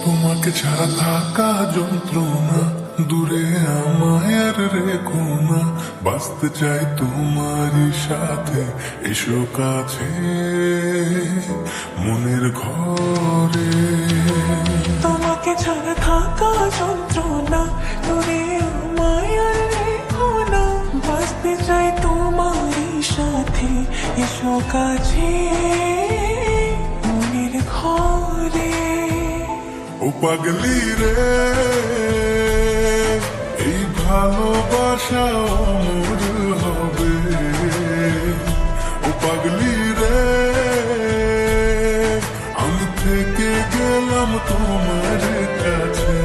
তোমাকে ছাড়া থাকা যন্ত্রণা, দূরে আমায় আর রেখো না। বাঁচতে চাই তোমারই সাথে, এসো কাছে মনের ঘরে। তোমাকে ছাড়া থাকা যন্ত্রণা, দূরে আমায় আর রেখো না। বাঁচতে চাই তোমারই সাথে, এসো কাছে মনের ঘরে। ও পাগলি রে, এই ভালোবাসা অমর হবে। ও পাগলি রে, আমি থেকে গেলাম তোমার কাছে।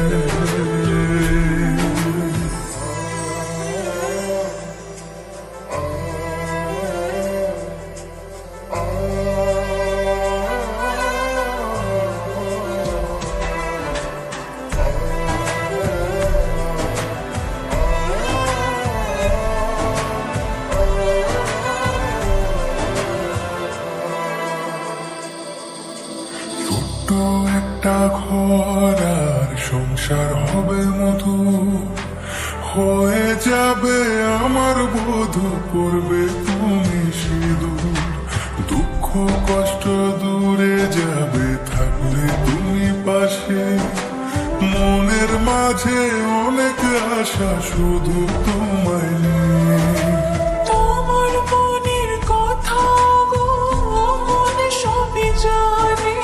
একটা ঘর আর সংসার হবে মধু, হয়ে যাবে আমার বধূ, করবে তুমি সিঁদুর। দুঃখ কষ্ট দূরে যাবে থাকলে তুমি পাশে, মনের মাঝে অনেক আশা শুধু তোমায় নিয়ে। তোমার মনের কথা গো মনে সবই জানে,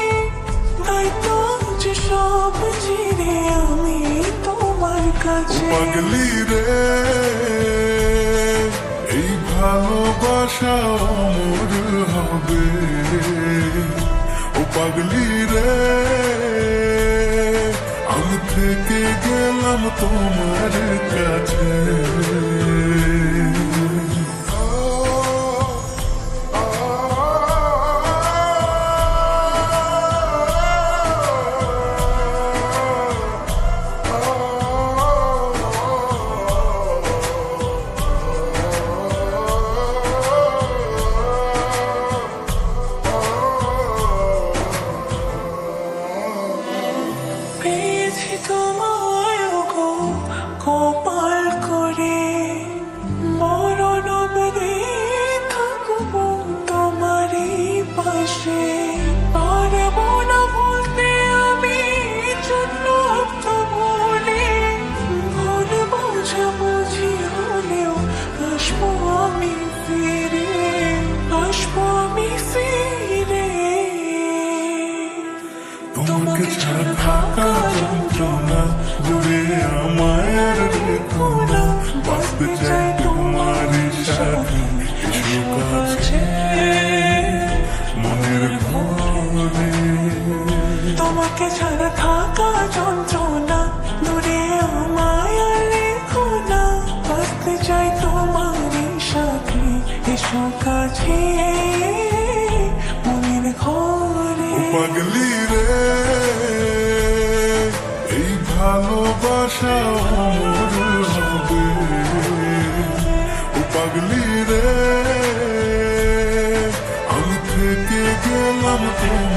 তাই তো যে সব ছেড়ে আমি তোমার কাছে। পাগলি রে, এই ভালোবাসা অমর হবে। ও পাগলি রে, আমি থেকে গেলাম তোমার কাছে। পেয়েছি তোমায় গো কপাল করে, মরণ অবধি থাকবো তোমারই পাশে। পারবো না বলতে আমি জন্য বলে, ভুল বোঝাবুঝি হলেও আসবো আমি ফিরে, আসবো আমি ফিরে। তোমাকে ছাড়া থাকা যন্ত্রণা, দূরে আমায় আর রেখো না। বাঁচতে চাই তোমারই সাথে, এসো কাছে মনের ঘরে। তোমাকে ছাড়া থাকা যন্ত্রণা, দূরে আমায় আর রেখো না। বাঁচতে চাই তোমারই সাথে, এসো কাছে মনের ঘরে। ও পাগলি রে, এই ভালোবাসা অমর হবে। ও পাগলি রে, আমি থেকে গেলাম তোমার